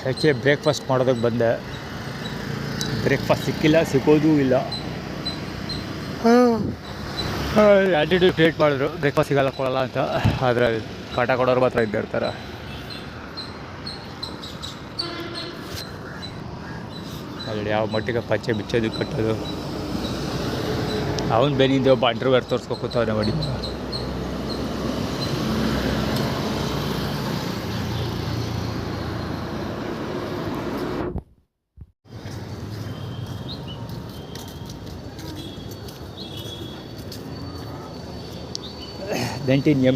Actually breakfast ಮಾಡೋದಕ್ಕೆ ಬಂದೆ, breakfast ಸಿಕ್ಕಿಲ್ಲ, ಸಿಗೋದೂ ಇಲ್ಲ. ಆ್ಯಟಿಟ್ಯೂಡ್ ಕ್ರಿಯೇಟ್ ಮಾಡಿದ್ರು ಬ್ರೇಕ್ಫಾಸ್ಟ್ ಸಿಗಲ್ಲ ಕೊಡಲ್ಲ ಅಂತ, ಆದರೆ ಕಾಟ ಕೊಡೋರು ಮಾತ್ರ ಇದ್ದೇ ಇರ್ತಾರೆ. ಅಲ್ಲಿ ಯಾವ ಮಟ್ಟಿಗೆ ಪಚ್ಚೆ ಬಿಚ್ಚೋದು ಕಟ್ಟೋದು, ಅವನು ಬೆನ್ನಿಂದ ಒಬ್ಬ ಅಂಡರ್ವೇರ್ ತೋರಿಸ್ಕೊತಾವನೆ ಮಾಡಿ.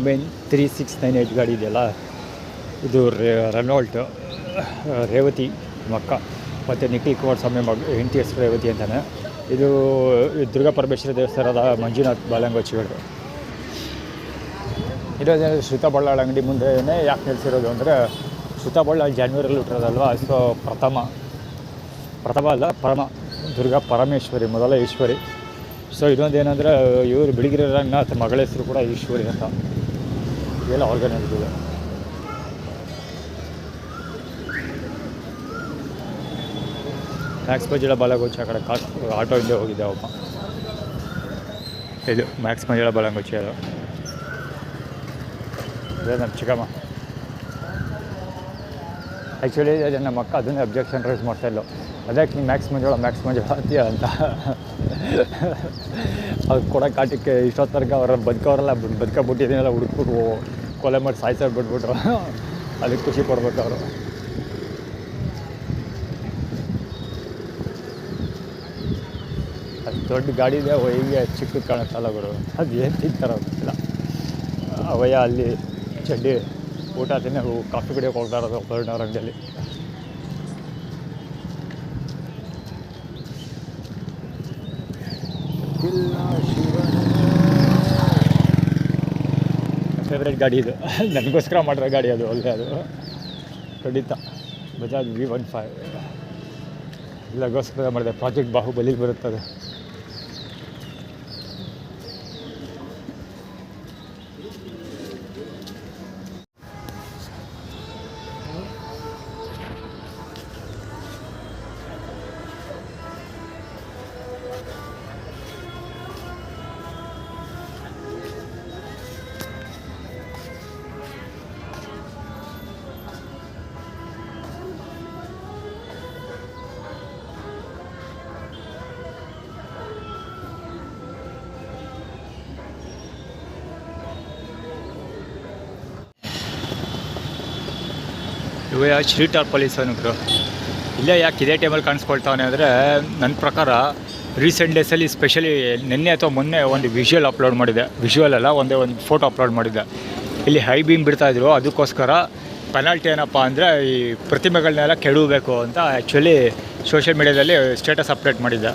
MN 3698 ಗಾಡಿ ಇದೆಯಲ್ಲ, ಇದು ರೆನಾಲ್ಟು, ರೇವತಿ ಮಕ್ಕ ಮತ್ತು ನಿಖಿಲ್ ಕುಮಾರಸ್ವಾಮಿ ಹೆಂಡತಿ ಹೆಸರು ರೇವತಿ ಅಂತಾನೆ. ಇದು ದುರ್ಗಾ ಪರಮೇಶ್ವರಿ ದೇವಸ್ಥಾನದ ಮಂಜುನಾಥ್ ಬಾಲಂಗೋಚಿಗಳು. ಇರೋದೇ ಶ್ರುತ ಬಳ್ಳಾಳ್ ಅಂಗಡಿ ಮುಂದೆನೇ ಯಾಕೆ ನಿಲ್ಲಿಸಿರೋದು ಅಂದರೆ, ಶ್ರುತ ಬಳ್ಳಾಳ್ ಜಾನ್ವರಿಯಲ್ಲಿ ಹುಟ್ಟಿರೋದಲ್ವ. ಸೊ ಪ್ರಥಮ ಅಲ್ಲ ಪರಮ ದುರ್ಗಾ ಪರಮೇಶ್ವರಿ, ಮೊದಲ ಈಶ್ವರಿ. ಸೊ ಇನ್ನೊಂದೇನೆಂದರೆ, ಇವರು ಬಿಳಿಗಿರಿ ರಂಗನಾಥ್ ಮಗಳ ಹೆಸರು ಕೂಡ ಈಶ್ವರಿ ಅಂತ. ಇದೆಲ್ಲ ಅವ್ರಿಗೆ ನಡೆದಿದೆ. ಮ್ಯಾಕ್ಸ್ ಮಂಜುಳಾ ಬಾಲಂಗೋಚಿ ಆ ಕಡೆ ಆಟೋ ಹಿಂದೆ ಹೋಗಿದ್ದೆ ಒಬ್ಬ. ಇದು ಮ್ಯಾಕ್ಸ್ ಮಂಜುಳಾ ಬಾಲಂಗೋಚಿ, ಅದು ಅದೇ ನಮ್ಮ ಚಿಕ್ಕಮ್ಮ. ಆ್ಯಕ್ಚುಲಿ ನಮ್ಮ ಅಕ್ಕ ಅದನ್ನೇ ಅಬ್ಜೆಕ್ಷನ್ ರೈಸ್ ಮಾಡ್ತಾಯಿಲ್ಲ, ಅದಕ್ಕೆ ನೀವು ಮ್ಯಾಕ್ಸ್ ಮಂಜುಳಾ ಅಂತೀಯ ಅಂತ. ಅವ್ರು ಕೊಡೋ ಕಾಟಕ್ಕೆ ಇಷ್ಟೊತ್ತರ್ಗ ಅವರ ಬದುಕೋರೆಲ್ಲ ಬದುಕಬಿಟ್ಟಿದ್ದೀನೆಲ್ಲ ಹುಡುಕ್ಬಿಟ್ಟು ಕೊಲೆ ಮಾಡಿ ಸಾಯ್ಸೋರು ಬಿಟ್ಬಿಟ್ರು. ಅದಕ್ಕೆ ಖುಷಿ ಪಡ್ಬೇಕು ಅವರು. ಅದು ದೊಡ್ಡ ಗಾಡಿ ಇದೆ, ಹೀಗೆ ಚಿಕ್ಕದು ಕಾಣುತ್ತಲ್ಲ ಗುರು, ಅದು ಏನು ತಿಂತಾರೋ ಗೊತ್ತಿಲ್ಲ. ಅವಯ್ಯ ಅಲ್ಲಿ ಚಡ್ಡಿ ಊಟ ತಿನ್ನ ಕಾಫಿ ಕುಡಿಯೋಕೆ ಹೋಗ್ತಾ ಇರೋದು ಹೊರಡೋರ ಅಂಗಡಿಯಲ್ಲಿ. ಫೇವ್ರೇಟ್ ಗಾಡಿ ಇದು, ನನಗೋಸ್ಕರ ಮಾಡಿರೋ ಗಾಡಿ ಅದು, ಒಳ್ಳೆ ಅದು ಖಂಡಿತ. ಬಜಾಜ್ V15 ಇಲ್ಲಗೋಸ್ಕರ ಮಾಡಿದೆ, ಪ್ರಾಜೆಕ್ಟ್ ಬಾಹುಬಲಿ ಬರುತ್ತದೆ. ಇವ ಶ್ರೀ ಟಾರ್ಪಲೀಸ್ ಅವನು ಇಲ್ಲೇ ಯಾಕೆ ಇದೇ ಟೈಮಲ್ಲಿ ಕಾಣಿಸ್ಕೊಳ್ತಾವನೆ ಅಂದರೆ, ನನ್ನ ಪ್ರಕಾರ ರೀಸೆಂಟ್ ಡೇಸಲ್ಲಿ ಸ್ಪೆಷಲಿ ನಿನ್ನೆ ಅಥವಾ ಮೊನ್ನೆ ಒಂದು ವಿಷುವಲ್ ಅಪ್ಲೋಡ್ ಮಾಡಿದೆ, ವಿಷುವಲ್ ಅಲ್ಲ ಒಂದು ಫೋಟೋ ಅಪ್ಲೋಡ್ ಮಾಡಿದ್ದೆ. ಇಲ್ಲಿ ಹೈ ಬೀಮ್ ಬಿಡ್ತಾಯಿದ್ರು, ಅದಕ್ಕೋಸ್ಕರ ಪೆನಾಲ್ಟಿ ಏನಪ್ಪ ಅಂದರೆ ಈ ಪ್ರತಿಮೆಗಳನ್ನೆಲ್ಲ ಕೆಡವಬೇಕು ಅಂತ ಆ್ಯಕ್ಚುಲಿ ಸೋಷಿಯಲ್ ಮೀಡ್ಯಾದಲ್ಲಿ ಸ್ಟೇಟಸ್ ಅಪ್ಡೇಟ್ ಮಾಡಿದ್ದೆ.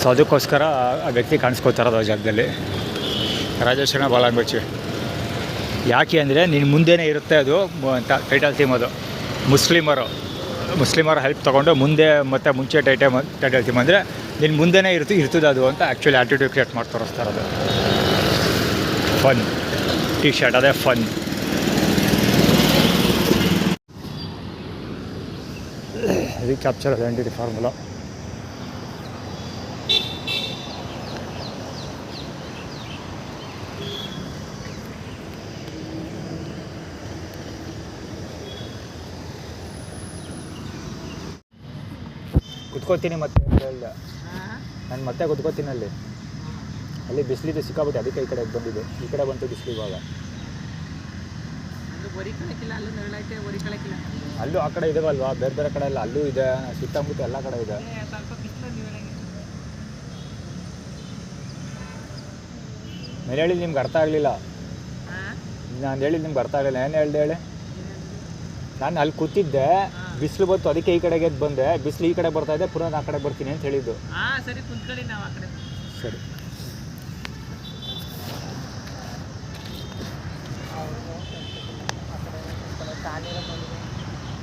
ಸೊ ಅದಕ್ಕೋಸ್ಕರ ಆ ವ್ಯಕ್ತಿ ಕಾಣಿಸ್ಕೋತಾರದು ಆ ಜಾಗದಲ್ಲಿ, ರಾಜೇಶ್ವರ ಬಾಲಂಗೋಚಿ. ಯಾಕೆ ಅಂದರೆ ನಿನ್ನ ಮುಂದೆನೇ ಇರುತ್ತೆ ಅದು ಅಂತ ಟೈಟಲ್ ಥೀಮ್. ಅದು ಮುಸ್ಲಿಮರ ಹೆಲ್ಪ್ ತೊಗೊಂಡು ಮುಂದೆ ಮತ್ತು ಮುಂಚೆ ಟೈಟಲ್ ಥೀಮ್ ಅಂದರೆ ನಿನ್ನ ಮುಂದೆನೇ ಇರ್ತದೆ ಅದು ಅಂತ ಆ್ಯಕ್ಚುಲಿ ಆ್ಯಟಿಟ್ಯೂಡ್ ಕ್ರಿಯೇಟ್ ಮಾಡಿ ತೋರಿಸ್ತಾರೆ. ಅದು ಫನ್ ಟೀ ಶರ್ಟ್, ಅದೇ ಫನ್. Recapture identity formula. ಕುತ್ಕೋತೀನಿ ಮತ್ತೆ ಹೇಳಿದೆ ನಾನು, ಮತ್ತೆ ಕುತ್ಕೋತೀನಿ ಅಲ್ಲಿ ಬಿಸಿಲಿದ್ದು ಸಿಕ್ಕಾಬಿಟ್ಟು, ಅದಕ್ಕೆ ಈ ಕಡೆ ಬಂದಿದ್ದು. ಈ ಕಡೆ ಬಂತು ಬಿಸಿಲು ಇವಾಗ. ಅಲ್ಲೂ ಆ ಕಡೆ ಇದಾವಲ್ವಾ, ಬೇರೆ ಬೇರೆ ಕಡೆ ಎಲ್ಲ ಅಲ್ಲೂ ಇದೆ, ಸುತ್ತಮುತ್ತ ಎಲ್ಲ ಕಡೆ ಇದೆ. ನಾನು ಹೇಳಿದ್ದು ನಿಮ್ಗೆ ಅರ್ಥ ಆಗಲಿಲ್ಲ. ನಾನು ಹೇಳಿದ್ದು ನಿಮ್ಗೆ ಅರ್ಥ ಆಗಲಿಲ್ಲ. ಏನು ಹೇಳ್ದೆ ಹೇಳಿ? ನಾನು ಅಲ್ಲಿ ಕೂತಿದ್ದೆ, ಬಿಸಿಲು ಬಂತು, ಅದಕ್ಕೆ ಈ ಕಡೆಗೆ ಎದ್ದು ಬಂದೆ. ಬಿಸಿಲು ಈ ಕಡೆ ಬರ್ತಾ ಇದೆ, ಪುನಃ ಆ ಕಡೆ ಬರ್ತೀನಿ ಅಂತ ಹೇಳಿದ್ದು. ಸರಿ ಕುಂತ್ಕೊಳ್ಳಿ, ನಾವು ಆ ಕಡೆ. ಸರಿ.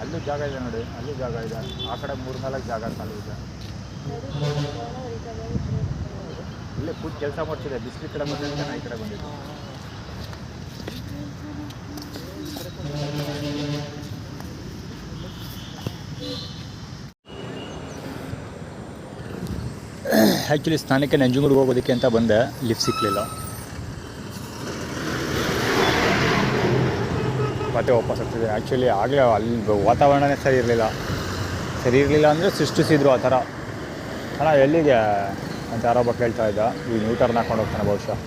ಅಲ್ಲೂ ಜಾಗ ಇದೆ ನೋಡಿ, ಅಲ್ಲೂ ಜಾಗ ಇದೆ. ಆ ಕಡೆ 3-4 ಜಾಗ ಖಾಲಿ ಇದೆ. ಇಲ್ಲೇ ಕೂತ್ ಕೆಲಸ ಮಾಡ್ತಿದ್ದೆ. ಬಿಸಿಲು ಕಡೆ ಬಂದಿದ್ದೆ, ನಾ ಈ ಕಡೆ ಬಂದಿದ್ದೆ. ಆ್ಯಕ್ಚುಲಿ ಸ್ನಾನಕ್ಕೆ ನಂಜನಗೂಡಿಗೆ ಹೋಗೋದಕ್ಕೆ ಅಂತ ಬಂದೆ, ಲಿಫ್ಟ್ ಸಿಕ್ಕಲಿಲ್ಲ. ಮತ್ತೆ ವಾಪಸ್ ಆಗ್ತಿದೆ. ಆ್ಯಕ್ಚುಲಿ ಆಗಲೇ ಅಲ್ಲಿ ವಾತಾವರಣನೇ ಸರಿ ಇರಲಿಲ್ಲ ಅಂದರೆ ಸೃಷ್ಟಿಸಿದ್ರು ಆ ಥರ. ಅಣ್ಣ ಎಲ್ಲಿಗೆ ಅಂತ ಯಾರೊಬ್ಬ ಕೇಳ್ತಾ ಇದ್ದ. ಈ ನ್ಯೂಟರ್ನ್ ಹಾಕೊಂಡು ಹೋಗ್ತಾನೆ ಬಹುಶಃ.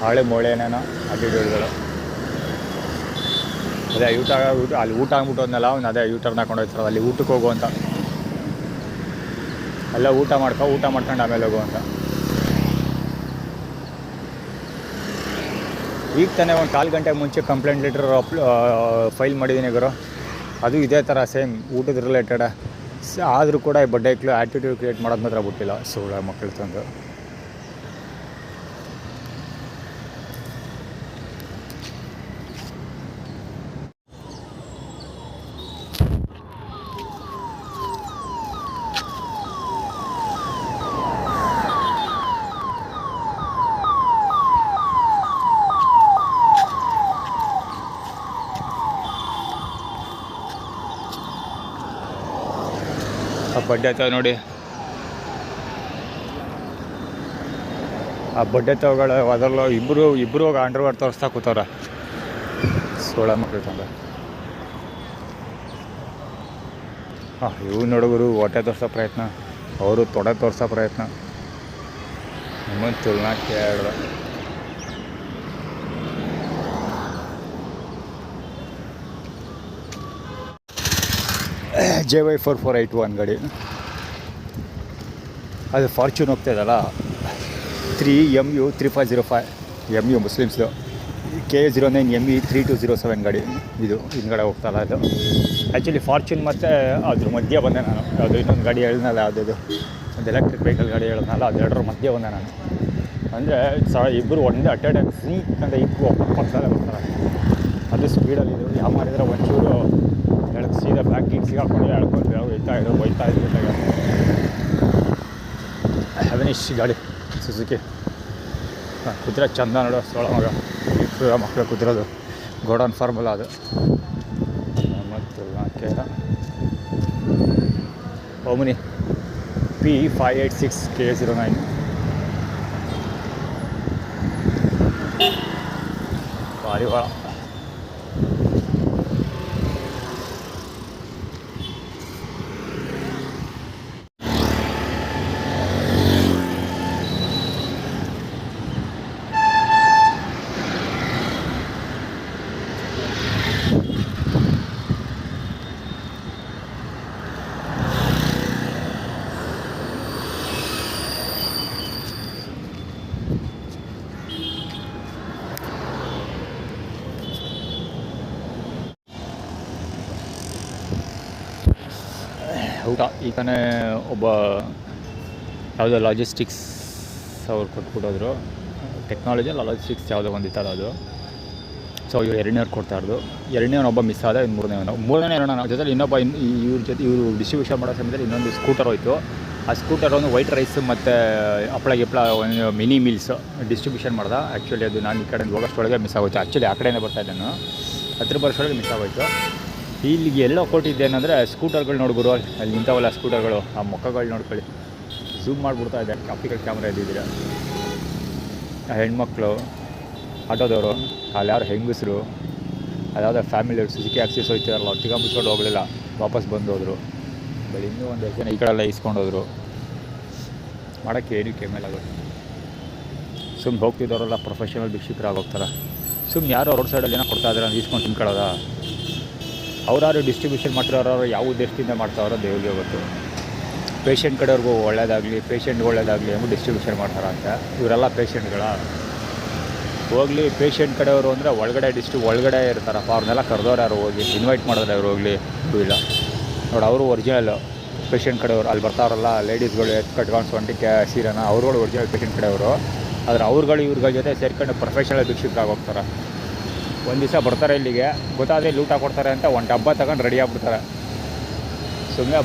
ಹಾಳೆ ಮೊಳೆ ಏನೇನೋ ಅಡ್ಡಿಗಳು. ಅದೇ ಅಲ್ಲಿ ಊಟ ಆಗ್ಬಿಟ್ಟು ಹೋದ್ನಲ್ಲ ಅವ್ನು, ಅದೇ ಯೂಟರ್ನ್ ಹಾಕೊಂಡು ಹೋಗ್ತಾರಲ್ಲ ಅಲ್ಲಿ ಊಟಕ್ಕೆ ಹೋಗು ಅಂತ. ಎಲ್ಲ ಊಟ ಮಾಡ್ಕೊಂಡು ಆಮೇಲೆ ಹೋಗು ಅಂತ. ಈಗ ತಾನೇ ಒಂದು 1/4 ಗಂಟೆ ಮುಂಚೆ ಕಂಪ್ಲೇಂಟ್ ಲೆಟರ್ ಫೈಲ್ ಮಾಡಿದ್ದೀನಿ ಗುರು. ಅದು ಇದೇ ಥರ ಸೇಮ್ ಊಟದ ರಿಲೇಟೆಡ್. ಆದರೂ ಕೂಡ ಈ ಬಡ್ಡೆ ಆ್ಯಟಿಟ್ಯೂಡ್ ಕ್ರಿಯೇಟ್ ಮಾಡೋದು ಮಾತ್ರ ಬಿಟ್ಟಿಲ್ಲ ಸುಳ್ಳ ಮಕ್ಕಳು ತಂದು. ಬಡ್ಡೆ ತವ ನೋಡಿ, ಆ ಬಡ್ಡೆ ತವಗಳು ಅದರಲ್ಲೂ ಇಬ್ಬರು ಹೋಗಿ ಅಂಡರ್ವೇರ್ ತೋರಿಸ್ತಾ ಕೂತವ್ರ ಸೋಳ ಮಕ್ಕಳು ತಂದ. ಇವು ನೋಡುಗರು ಹೊಟ್ಟೆ ತೋರಿಸೋ ಪ್ರಯತ್ನ, ಅವರು ತೊಡೆ ತೋರಿಸೋ ಪ್ರಯತ್ನ. ನಿಮ್ಮನ್ನು ತುಲನಾ ಕೇಳ್ದ. JY 4481 ಗಾಡಿ. ಅದು ಫಾರ್ಚೂನ್ ಹೋಗ್ತಾ ಇದಲ್ಲ, 3MU 3505 MU ಮುಸ್ಲಿಮ್ಸ್ದು. KA09 ME 3207 ಗಾಡಿ ಇದು ಹಿಂದ್ಗಡೆ ಹೋಗ್ತಲ್ಲ ಇದು. ಆ್ಯಕ್ಚುಲಿ ಫಾರ್ಚೂನ್ ಮತ್ತು ಅದ್ರ ಮಧ್ಯೆ ಬಂದೆ ನಾನು. ಅದು ಇನ್ನೊಂದು ಗಾಡಿ ಹೇಳಿದ್ನಲ್ಲ, ಯಾವುದಿದು ಒಂದು ಎಲೆಕ್ಟ್ರಿಕ್ ವೆಹಿಕಲ್ ಗಾಡಿ ಹೇಳಿದ್ನಲ್ಲ, ಅದೆರಡರ ಮಧ್ಯೆ ಬಂದೆ ನಾನು. ಅಂದರೆ ಇಬ್ಬರು ಒಂದೇ ಅಟ್ ಎ ಟೈಮ್ ಸೀಕ್ ಅಂತ ಇಬ್ಬರು ಪಕ್ಕದಲ್ಲೇ ಬರ್ತಾರೆ. ಅದು ಸ್ಪೀಡಲ್ಲಿ ಇದು ಯಾವ ಮಾಡಿದರೆ ಒಂಚೂರು ಎಳಕ್ಕೆ ಸೀದಾ ಬ್ಯಾಕ್ ಗೀಟ್ ಸಿಗಾಕೊಂಡು ಎಳ್ಕೊಂಡು ಹೋಯ್ತಾ ಇದ್ಬಿಟ್ಟಾಗ. ಹೆವೆನಿಶ್ ಗಾಡಿ ಸುಜುಕಿ. ಕುದುರೆ ಚಂದ ನೋಡೋ ಸೋಳ ಮಗ. ಮಕ್ಕಳು ಕುದುರೋದು ಗೋಡನ್ ಫಾರ್ಮುಲಾ ಅದು. ಮತ್ತು ಓಮಿನಿ P586 KA09. ಭಾರಿ ಭಾಳ ಊಟ. ಈಗನೇ ಒಬ್ಬ ಯಾವುದೋ ಲಾಜಿಸ್ಟಿಕ್ಸ್ ಅವ್ರು ಕೊಟ್ಬಿಟ್ಟೋದ್ರು. ಟೆಕ್ನಾಲಜಿ ಅಲ್ಲ ಲಾಜಿಸ್ಟಿಕ್ಸ್ ಯಾವುದೋ ಒಂದಿತ್ತಲ್ಲ ಅದು. ಸೊ ಇವ್ರು 2ನೇವ್ರು ಕೊಡ್ತಾಯಿರೋದು. 2ನೇವನು ಒಬ್ಬ ಮಿಸ್ ಆದ, ಇನ್ನು 3ನೇ ಇರೋಣ ಜೊತೆಲಿ ಇನ್ನೊಬ್ಬ ಇವರು ಡಿಸ್ಟ್ರಿಬ್ಯೂಷನ್ ಮಾಡೋ ಸಮಯದಲ್ಲಿ ಇನ್ನೊಂದು ಸ್ಕೂಟರ್ ಹೋಯಿತು. ಆ ಸ್ಕೂಟರ್ ಒಂದು ವೈಟ್ ರೈಸ್ ಮತ್ತು ಹಪ್ಪಳ ಗಿಪ್ಪಳ ಒಂದು ಮಿನಿ ಮೀಲ್ಸ್ ಡಿಸ್ಟ್ರಿಬ್ಯೂಷನ್ ಮಾಡ್ದೆ. ಆ್ಯಕ್ಚುಲಿ ಅದು ನಾನು ಈ ಕಡೆ ಹೋಗೋಷ್ಟೊಳಗೆ ಮಿಸ್ ಆಗೋಯ್ತು. ಆ್ಯಕ್ಚುಲಿ ಆ ಕಡೆನೇ ಬರ್ತಾಯಿದ್ದೆ ನಾನು, 10 ವರ್ಷದೊಳಗೆ ಮಿಸ್ ಆಗೋಯ್ತು. ಇಲ್ಲಿಗೆ ಎಲ್ಲೋ ಕೊಟ್ಟಿದ್ದೇನೆಂದರೆ ಸ್ಕೂಟರ್ಗಳು ನೋಡ್ಗುರು, ಅಲ್ಲಿ ನಿಂತವಲ್ಲ ಸ್ಕೂಟರ್ಗಳು, ಆ ಮುಖಗಳು ನೋಡ್ಕೊಳ್ಳಿ. ಝೂಮ್ ಮಾಡಿಬಿಡ್ತಾ ಇದೆ, ಆಪ್ಟಿಕಲ್ ಕ್ಯಾಮ್ರಾ ಇದ್ದಿದ್ದೀರ. ಆ ಹೆಣ್ಮಕ್ಳು ಆಟೋದವರು, ಅಲ್ಲಿ ಯಾರು ಹೆಂಗಸರು, ಅದಾವುದೋ ಫ್ಯಾಮಿಲಿ ಸುಜುಕಿ ಆಕ್ಸಿಸ್ ಹೋಯ್ತಿದಾರಲ್ಲ, ತಿಗ ಮುಚ್ಕೊಂಡು ಹೋಗಲಿಲ್ಲ, ವಾಪಸ್ ಬಂದು ಹೋದರು. ಬರೀ ಇನ್ನೂ ಒಂದು ಜನ ಈ ಕಡೆಲ್ಲ ಇಸ್ಕೊಂಡೋದ್ರು. ಮಾಡೋಕ್ಕೆ ಏನಕ್ಕೆ ಮೇಲಾಗುತ್ತೆ. ಸುಮ್ಮನೆ ಹೋಗ್ತಿದ್ದವರೆಲ್ಲ ಪ್ರೊಫೆಷನಲ್ ಭಿಕ್ಷುಕರಾಗಿ ಹೋಗ್ತಾರೆ. ಸುಮ್ಮನೆ ಯಾರೋ ರೋಡ್ ಸೈಡಲ್ಲಿ ಏನೋ ಕೊಡ್ತಾ ಇದ್ದಾರೆ ಅಂತ ಇಸ್ಕೊಂಡು ತಿನ್ಕೊಳ್ಳೋದ. ಅವ್ರಾರು ಡಿಸ್ಟ್ರಿಬ್ಯೂಷನ್ ಮಾಡ್ತಿರೋರು ಯಾವ ಉದ್ದೇಶದಿಂದ ಮಾಡ್ತಾರೋ ದೇವ್ರಿಗೆ ಗೊತ್ತು. ಪೇಷಂಟ್ ಕಡೆಯವ್ರಿಗೂ ಒಳ್ಳೇದಾಗಲಿ, ಪೇಷಂಟ್ಗೆ ಒಳ್ಳೇದಾಗಲಿ ಎಂಬ ಡಿಸ್ಟ್ರಿಬ್ಯೂಷನ್ ಮಾಡ್ತಾರೆ ಅಂತ. ಇವರೆಲ್ಲ ಪೇಷಂಟ್ಗಳ ಹೋಗಲಿ ಪೇಷಂಟ್ ಕಡೆಯವರು ಅಂದರೆ ಒಳಗಡೆ ಒಳಗಡೆ ಇರ್ತಾರಪ್ಪ, ಅವ್ರನ್ನೆಲ್ಲ ಕರೆದವ್ರು ಯಾರು ಹೋಗಿ ಇನ್ವೈಟ್ ಮಾಡಿದ್ರೆ ಅವ್ರು ಹೋಗಲಿ ಇಲ್ಲ ನೋಡಿ. ಅವರು ಒರಿಜಿನಲ್ಲು ಪೇಷಂಟ್ ಕಡೆಯವರು, ಅಲ್ಲಿ ಬರ್ತಾವ್ರಲ್ಲ ಲೇಡೀಸ್ಗಳು ಕಟ್ಕೊಂಡು ಸೊಂಟಕ್ಕೆ ಸೀರೆನ, ಅವ್ರುಗಳು ಒರಿಜಿನಲ್ ಪೇಷಂಟ್ ಕಡೆಯವರು. ಆದರೆ ಅವ್ರುಗಳು ಇವ್ರುಗಳ ಜೊತೆ ಸೇರ್ಕೊಂಡು ಪ್ರೊಫೆಷನಲ್ ಭಿಕ್ಷುಕರಾಗಿ ಹೋಗ್ತಾರೆ. ಒಂದು ದಿವಸ ಬರ್ತಾರೆ ಇಲ್ಲಿಗೆ, ಗೊತ್ತಾದರೆ ಊಟ ಕೊಡ್ತಾರೆ ಅಂತ ಒಂದು ಡಬ್ಬ ತಗೊಂಡು ರೆಡಿ ಆಗ್ಬಿಡ್ತಾರೆ. ಸುಮ್ಮನೆ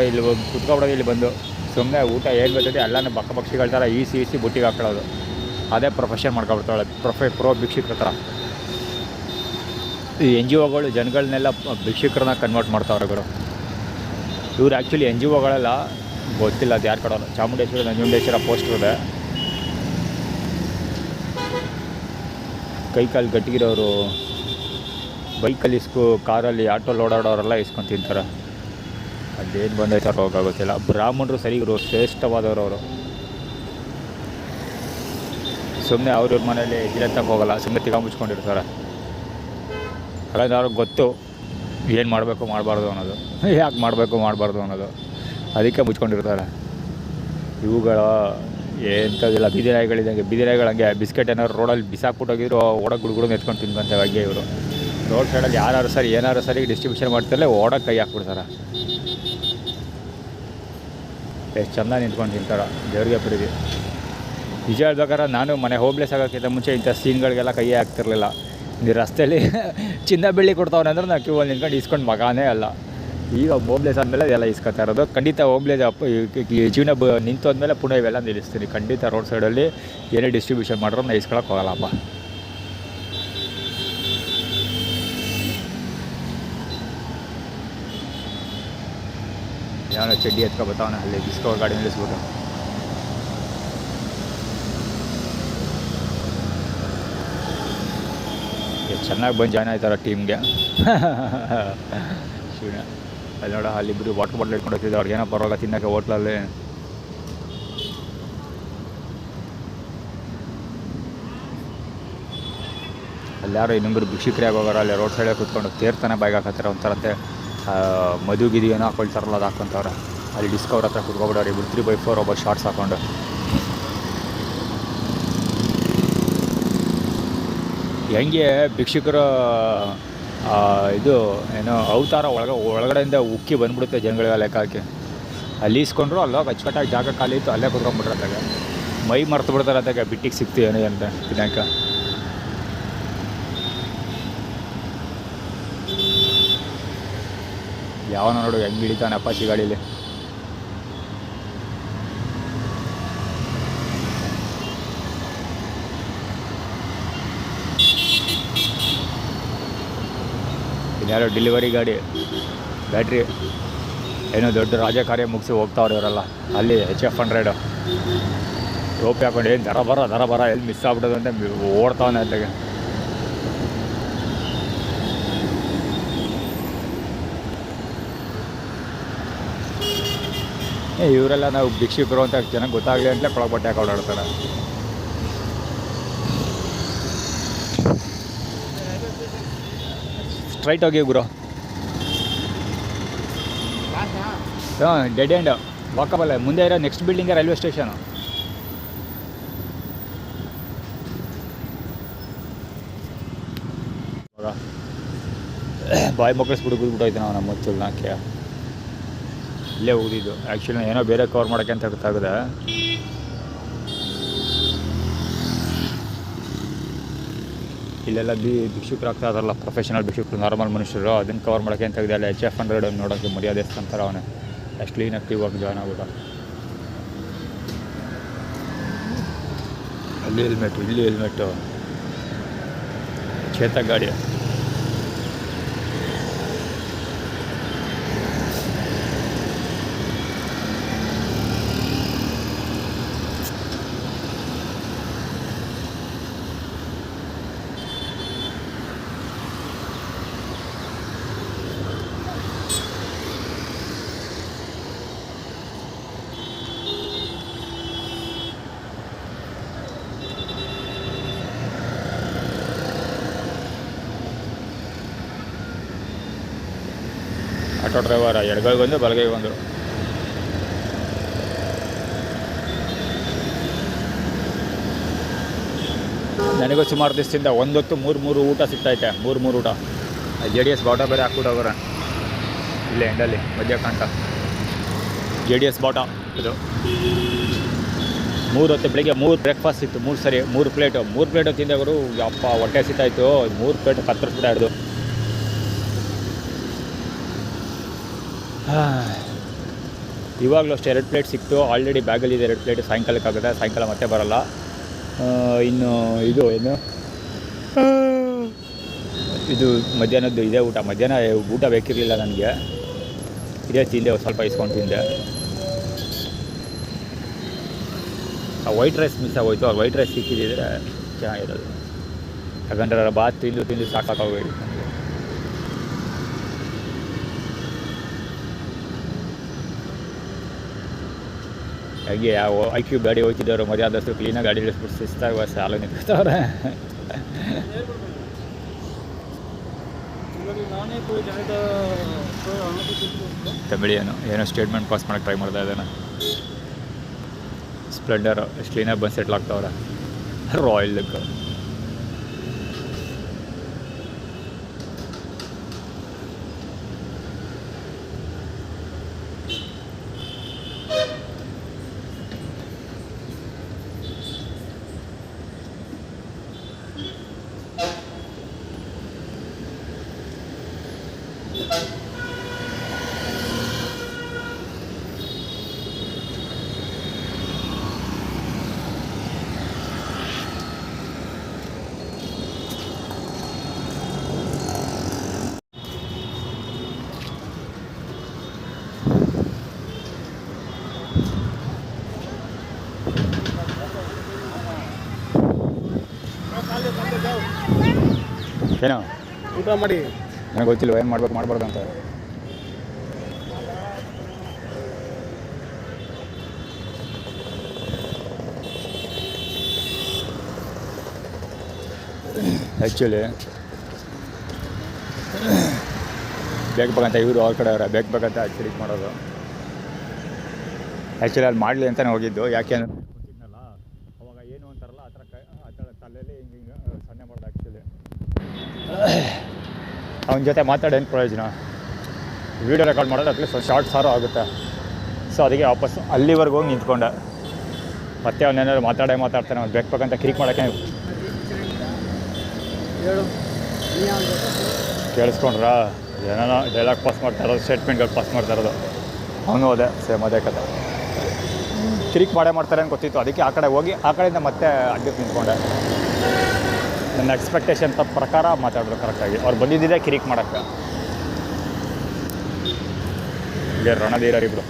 ಇಲ್ಲಿ ಕುತ್ಕೊಬಿಡೋದು, ಇಲ್ಲಿ ಬಂದು ಸುಮ್ಮನೆ ಊಟ ಏನು ಬರ್ತದೆ ಎಲ್ಲನೂ ಪಕ್ಷಿಗಳ ಥರ ಈಸಿ ಬುಟ್ಟಿಗೆ ಹಾಕೊಳ್ಳೋದು. ಅದೇ ಪ್ರೊಫೆಷನ್ ಮಾಡ್ಕೊಬಿಡ್ತಾಳೆ, ಪ್ರೋ ಭಿಕ್ಷುಕರ ಥರ. ಈ ಎನ್ ಜಿ ಒಗಳು ಜನಗಳನ್ನೆಲ್ಲ ಭಿಕ್ಷುಕರನ್ನ ಕನ್ವರ್ಟ್ ಮಾಡ್ತಾವ್ರೆ ಗುರು. ಇವ್ರು ಆ್ಯಕ್ಚುಲಿ ಎನ್ ಜಿ ಒಗಳೆಲ್ಲ ಗೊತ್ತಿಲ್ಲ ಅದು ಯಾರು ಕೊಡೋಲ್ಲ. ಚಾಮುಂಡೇಶ್ವರಿ ನಂಜುಂಡೇಶ್ವರ ಪೋಸ್ಟರ್ ಇದೆ. ಕೈ ಕಾಲು ಗಟ್ಟಿಗಿರೋರು ಬೈಕಲ್ಲಿ ಕಾರಲ್ಲಿ ಆಟೋಲ್ಲಿ ಓಡಾಡೋರೆಲ್ಲ ಇಸ್ಕೊಂಡು ತಿಂತಾರೆ. ಅದೇನು ಬಂದೈತೆ ಹೋಗೋಗೊತ್ತಿಲ್ಲ. ಬ್ರಾಹ್ಮಣರು ಸರಿ ಇವರು ಶ್ರೇಷ್ಠವಾದವರು. ಅವರು ಸುಮ್ಮನೆ ಅವ್ರವ್ರ ಮನೇಲಿ ಜಿರತ್ತಕ್ಕೆ ಹೋಗಲ್ಲ, ಸುಮ್ಮನೆ ಮುಚ್ಕೊಂಡಿರ್ತಾರೆ. ಹಾಗಾಗಿ ಅವ್ರಿಗೆ ಗೊತ್ತು ಏನು ಮಾಡಬೇಕು ಮಾಡಬಾರ್ದು ಅನ್ನೋದು, ಯಾಕೆ ಮಾಡಬೇಕು ಮಾಡಬಾರ್ದು ಅನ್ನೋದು, ಅದಕ್ಕೆ ಮುಚ್ಕೊಂಡಿರ್ತಾರೆ. ಇವುಗಳ ಎಂಥದಿಲ್ಲ, ಬೀದಿನಾಯಿಗಳಿದ್ದಂಗೆ. ಬೀದಿನಾಯಿಗಳಂಗೆ ಬಿಸ್ಕೆಟ್ ಏನಾದ್ರು ರೋಡಲ್ಲಿ ಬಿಸಾಕ್ಬಿಟ್ಟೋಗಿದ್ರು ಓಡೋಕೆ ಗುಡುಗುಡು ಎತ್ಕೊಂಡು ತಿನ್ಕೊಂತೇವೆ. ಹಂಗೆ ಇವರು ರೋಡ್ ಸೈಡಲ್ಲಿ ಯಾರು ಸರಿ ಏನಾರು ಸರಿ ಡಿಸ್ಟ್ರಿಬ್ಯೂಷನ್ ಮಾಡ್ತಾರಲ್ಲ ಓಡೋಕೆ ಕೈ ಹಾಕ್ಬಿಡ್ತಾರೆ. ಎಷ್ಟು ಚೆಂದ ನಿಂತ್ಕೊಂಡು ತಿಂತಾರೆ, ದೇವ್ರಿಗೆ ಪ್ರೀತಿ. ನಿಜ ಹೇಳ್ಬೇಕಾದ್ರೆ ನಾನು ಮನೆ ಹೋಗ್ಲೇಸ್ ಆಗೋಕ್ಕಿಂತ ಮುಂಚೆ ಇಂಥ ಸೀನ್ಗಳಿಗೆಲ್ಲ ಕೈಯೇ ಹಾಕ್ತಿರ್ಲಿಲ್ಲ. ಈ ರಸ್ತೆಯಲ್ಲಿ ಚಿನ್ನ ಬೆಳ್ಳಿ ಕೊಡ್ತಾವನೆ ಅಂದ್ರೆ ನಾನು ಕ್ಯೂವಲ್ಲಿ ನಿಂತ್ಕೊಂಡು ಇಸ್ಕೊಂಡು ಮಗಾನೇ ಅಲ್ಲ. ಈಗ ಹೋಗ್ಲೇಸ್ ಆದಮೇಲೆ ಇದೆಲ್ಲ ಇಸ್ಕೊತಾ ಇರೋದು. ಖಂಡಿತ ಹೋಗ್ಲೇಸ್ ಜೀವನ ನಿಂತೋದ್ಮೇಲೆ ಪುನಃ ಇವೆಲ್ಲ ನಿಲ್ಲಿಸ್ತೀನಿ ಖಂಡಿತ. ರೋಡ್ ಸೈಡಲ್ಲಿ ಏನೇ ಡಿಸ್ಟ್ರಿಬ್ಯೂಷನ್ ಮಾಡ್ರೂ ನಾನು ಇಸ್ಕೊಳಕ್ಕೆ ಹೋಗಲ್ಲಪ್ಪ. ಯಾವನ ಚಡ್ಡಿ ಎತ್ಕೊಬತ್ತಾವನ ಅಲ್ಲಿ ಡಿಸ್ಕವರ್ ಗಾಡಿ ನಿಲ್ಲಿಸ್ಬಿಟ್ಟು. ಎಷ್ಟು ಚೆನ್ನಾಗಿ ಬಂದು ಜಾಯ್ನ್ ಆಯ್ತಾರ ಟೀಮ್ಗೆ. ಶಿವನ ಅಲ್ಲಿ ನೋಡ, ಅಲ್ಲಿಬ್ಬರು ವಾಟರ್ ಬಾಟ್ಲ್ ಇಟ್ಕೊಂಡು ಹೋಗ್ತಿದ್ದೆ. ಅವ್ರಿಗೇನೋ ಪರವಾಗಿಲ್ಲ ತಿನ್ನೋಕ್ಕೆ ಹೋಟ್ಲಲ್ಲಿ. ಅಲ್ಲಿ ಯಾರೋ ಇನ್ನೊಬ್ಬರು ಭಿಕ್ಷುಕರಿಯಾಗಿ ಹೋಗೋರು ಅಲ್ಲಿ ರೋಡ್ ಸೈಡಲ್ಲಿ ಕೂತ್ಕೊಂಡು ತೇರ್ತಾನೆ ಬಾಯಿಗೆ ಹಾಕತ್ತಾರೆ. ಒಂಥರಂತೆ ಮದುಗಿದು ಏನೋ ಹಾಕೊಳ್ತಾರಲ್ಲ ಅದು ಹಾಕ್ಕೊಂತವ್ರೆ. ಅಲ್ಲಿ ಡಿಸ್ಕವರ್ ಹತ್ರ ಕುತ್ಕೊಬಿಡೋರು ಇಬ್ಬರು 3x4 ಒಬ್ಬ ಶಾರ್ಟ್ಸ್ ಹಾಕ್ಕೊಂಡು. ಹೆಂಗೆ ಭಿಕ್ಷುಕರು ಇದು ಏನೋ ಅವತಾರ ಒಳಗಡೆಯಿಂದ ಉಕ್ಕಿ ಬಂದ್ಬಿಡುತ್ತೆ ಜನಗಳಿಗೆ ಲೆಕ್ಕ ಹಾಕಿ. ಅಲ್ಲಿ ಇಸ್ಕೊಂಡ್ರು ಅಲ್ಲೋಗಿ ಅಚ್ಚುಕಟ್ಟಾಗಿ ಜಾಗ ಖಾಲಿ ಇತ್ತು, ಅಲ್ಲೇ ಕುತ್ಕೊಂಡ್ಬಿಟ್ರೆ ಅತ್ತಾಗ ಮೈ ಮರ್ತು ಬಿಡ್ತಾರೆ. ಅತ್ತಾಗ ಬಿಟ್ಟಿಗೆ ಸಿಕ್ತು ಏನೋ ಅಂತ ತಿನ್ನಕ. ಯಾವನ ನೋಡು ಹೆಂಗೆ ಹಿಡಿತಾನೆ ಅಪ್ಪಾಚಿ ಗಾಡೀಲಿ. ಇನ್ಯಾರೋ ಡೆಲಿವರಿ ಗಾಡಿ ಬ್ಯಾಟ್ರಿ ಏನೋ ದೊಡ್ಡ ರಾಜಕಾರ್ಯ ಮುಗಿಸಿ ಹೋಗ್ತಾವ್ರೆ ಇವರೆಲ್ಲ. ಅಲ್ಲಿ HF100 ರೋಪಿ ಹಾಕೊಂಡು ಏನು ದರ ಬರ ಎಲ್ಲಿ ಮಿಸ್ ಆಗ್ಬಿಡೋದು ಅಂತ ಓಡ್ತಾವನೆ ಅಲ್ಲಿಗೆ. ಇವರೆಲ್ಲ ನಾವು ಭಿಕ್ಷುಕರು ಅಂತ ಚೆನ್ನಾಗಿ ಗೊತ್ತಾಗಲಿ ಅಂತಲೇ ಕೊಳಗೆ ಬಟ್ಟೆ ಹಾಕೊಂಡು ಓಡಾಡ್ತಾರೆ. ಸ್ಟ್ರೈಟ್ ಹೋಗಿ ಗುರು. ಹಾಂ, ಡೆಡ್ ಎಂಡ್ ವಾಕಬಲ್ಲ. ಮುಂದೆ ಇರೋ ನೆಕ್ಸ್ಟ್ ಬಿಲ್ಡಿಂಗೇ ರೈಲ್ವೆ ಸ್ಟೇಷನು. ಬಾಯಿ ಮಕ್ಕಳಿಸ್ಬಿಟ್ಟು ಕೂತ್ಬಿಟ್ಟೈತೆ ನಾವು ನಮ್ಮ ಮುಚ್ಚಲ್ನಾಕೆ. ಇಲ್ಲೇ ಹೋಗಿದ್ದು ಆ್ಯಕ್ಚುಲಿ ಏನೋ ಬೇರೆ ಕವರ್ ಮಾಡೋಕ್ಕೆ ಅಂತ ಗೊತ್ತಾಗಿದೆ. ಇಲ್ಲೆಲ್ಲ ಭಿಕ್ಷುಕರು ಆಗ್ತಾ ಇದಾರಲ್ಲ, ಪ್ರೊಫೆಷನಲ್ ಭಿಕ್ಷುಕರು, ನಾರ್ಮಲ್ ಮನುಷ್ಯರು, ಅದನ್ನು ಕವರ್ ಮಾಡೋಕ್ಕೆ ಅಂತ ತೆಗೆದ. ಅಲ್ಲಿ HF100 ನೋಡೋಕ್ಕೆ ಮರ್ಯಾದೆ ಅಂತಾರೆ ಅವನೇ. ಅಷ್ಟು ಕ್ಲೀನ್ ಆಕ್ಟಿವ್ ಆಗಿ ಜಾಯ್ನ್ ಆಗ್ಬಿಟ್ಟ. ಅಲ್ಲಿ ಹೆಲ್ಮೆಟು, ಇಲ್ಲಿ ಹೆಲ್ಮೆಟು, ಚೇತಕ್ ಗಾಡಿ. ಆಟೋ ಡ್ರೈವರ ಎಡಗೈಗೆ ಒಂದು ಬಲಗೈಗೆ ಒಂದು. ನನಗೂ ಸುಮಾರು ದಿವಸದಿಂದ ಒಂದೊತ್ತು ಮೂರು ಊಟ ಸಿಗ್ತೈತೆ ಮೂರು ಊಟ. JDS ಬಾಟ ಬೇರೆ ಹಾಕ್ಬಿಟ್ಟೋಗೋರೆ ಇಲ್ಲೇ ಎಂಡಲ್ಲಿ ಮಧ್ಯ ಕಾಣ್ತಾ JDS ಬಾಟ ಇದು. 3 ಹೊತ್ತು ಬೆಳಿಗ್ಗೆ 3 ಬ್ರೇಕ್ಫಾಸ್ಟ್ ಇತ್ತು, 3 ಪ್ಲೇಟು ತಿಂದವರು ಅಪ್ಪ ಹೊಟ್ಟೆ ಸಿಗ್ತಾಯಿತ್ತು. 3 ಪ್ಲೇಟ್ ಕತ್ತರಿಸ್ಬಿಟ್ಟ ಹಿಡ್ದು. ಇವಾಗಲೂ ಅಷ್ಟೇ 2 ಪ್ಲೇಟ್ ಸಿಕ್ತು. Already ಬ್ಯಾಗಲ್ಲಿದೆ 2 plate. ಸಾಯಂಕಾಲಕ್ಕಾಗುತ್ತೆ, ಸಾಯಂಕಾಲ ಮತ್ತೆ ಬರೋಲ್ಲ. ಇನ್ನು ಇದು ಏನು ಇದು ಮಧ್ಯಾಹ್ನದ್ದು ಇದೇ ಊಟ. ಮಧ್ಯಾಹ್ನ ಊಟ ಬೇಕಿರಲಿಲ್ಲ ನನಗೆ, ಇದೇ ತಿಂದೆ, ಸ್ವಲ್ಪ ಇಸ್ಕೊಂಡು ತಿಂದೆ. ಆ ವೈಟ್ ರೈಸ್ ಮಿಸ್ ಆಗೋಯ್ತು. ಆ ವೈಟ್ ರೈಸ್ ಸಿಕ್ಕಿದ್ದಿದ್ರೆ ಚೆನ್ನಾಗಿರೋದು. ಯಾಕಂದ್ರೆ ಬಾತ್ ತಿಂದು ಸಾಕಾಗೋಯ್ತು ನನಗೆ. ಹಾಗೆ ಯಾವ IQ ಗಾಡಿ ಹೋಗ್ತಿದ್ದವರು ಮರ್ಯಾದಷ್ಟು ಕ್ಲೀನಾಗಿ ಗಾಡಿ ಇಳಿಸ್ಬಿಟ್ಟು ಶಿಸ್ತಾಗುವ ಸಾಲು ನಿಂತಿರ್ತಾವ್ರೆ. ತಮಿಳಿಯನು ಏನೋ ಸ್ಟೇಟ್ಮೆಂಟ್ ಪಾಸ್ ಮಾಡೋಕ್ಕೆ ಟ್ರೈ ಮಾಡ್ತಾ ಇದ್ದಾನೆ. ಸ್ಪ್ಲೆಂಡರು ಎಷ್ಟು ಕ್ಲೀನಾಗಿ ಬಂದು ಸೆಟ್ಲ್ ಆಗ್ತಾವ್ರೆ. Royal look. ಏನೋ ಊಟ ಮಾಡಿ ನನಗೆ ಗೊತ್ತಿಲ್ಲ ಏನು ಮಾಡಬಾರ್ದು ಅಂತ. ಆ್ಯಕ್ಚುಲಿ ಬೇಕಂತ ಇವರು ಅವ್ರ ಕಡೆ ಅವರ ಬೇಕಂತ ಆ್ಯಕ್ಚುಲಿ ಮಾಡೋದು. ಆ್ಯಕ್ಚುಲಿ ಅಲ್ಲಿ ಮಾಡಲಿ ಅಂತಲೇ ಹೋಗಿದ್ದು. ಯಾಕೆ ಅಂದರೆ ಗೊತ್ತಿದ್ನಲ್ಲ ಅವಾಗ ಏನು ಅಂತಾರಲ್ಲ ಆ ಥರ ತಲೆಯಲ್ಲಿ ಹಿಂಗೆ ಸನ್ನೆ ಮಾಡೋದು. ಆ್ಯಕ್ಚುಲಿ ಅವನ ಜೊತೆ ಮಾತಾಡೋನು ಪ್ರಯೋಜನ? ವೀಡಿಯೋ ರೆಕಾರ್ಡ್ ಮಾಡೋದು ಅಟ್ಲೀಸ್ಟ್ ಒಂದು ಶಾರ್ಟ್ ಸಾರು ಆಗುತ್ತೆ. ಸೊ ಅದಕ್ಕೆ ವಾಪಸ್ ಅಲ್ಲಿವರೆಗೂ ಹೋಗಿ ನಿಂತ್ಕೊಂಡೆ. ಮತ್ತೆ ಅವನೇನಾದ್ರು ಮಾತಾಡ್ತಾನೆ. ಅವ್ನು ಬೇಕಂತ ಕ್ರಿಕ್ ಮಾಡೋಕ್ಕೆ ಕೇಳಿಸ್ಕೊಂಡ್ರ ಏನೋ ಡೈಲಾಗ್ ಪಾಸ್ ಮಾಡ್ತಾ ಇರೋದು, ಸ್ಟೇಟ್ಮೆಂಟ್ಗಳು ಪಾಸ್ ಮಾಡ್ತಾ ಇರೋದು. ಅವನು ಅದೇ ಸೇಮ್ ಅದೇ ಕತೆ. ಕಿರಿಕ್ ಮಾಡ್ತಾರೆ ಅಂತ ಗೊತ್ತಿತ್ತು. ಅದಕ್ಕೆ ಆ ಕಡೆ ಹೋಗಿ ಆ ಕಡೆಯಿಂದ ಮತ್ತೆ ಅಡ್ಡಕ್ಕೆ ನಿಂತ್ಕೊಂಡೆ. ನನ್ನ ಎಕ್ಸ್ಪೆಕ್ಟೇಷನ್ ಪ್ರಕಾರ ಮಾತಾಡೋದು ಕರೆಕ್ಟಾಗಿ. ಅವ್ರು ಬಂದಿದ್ದಿದೆ ಕಿರಿಕ್ ಮಾಡೋಕ್ಕೆ. ಹೀಗೆ ರಣಧೀರರಿಬ್ರು.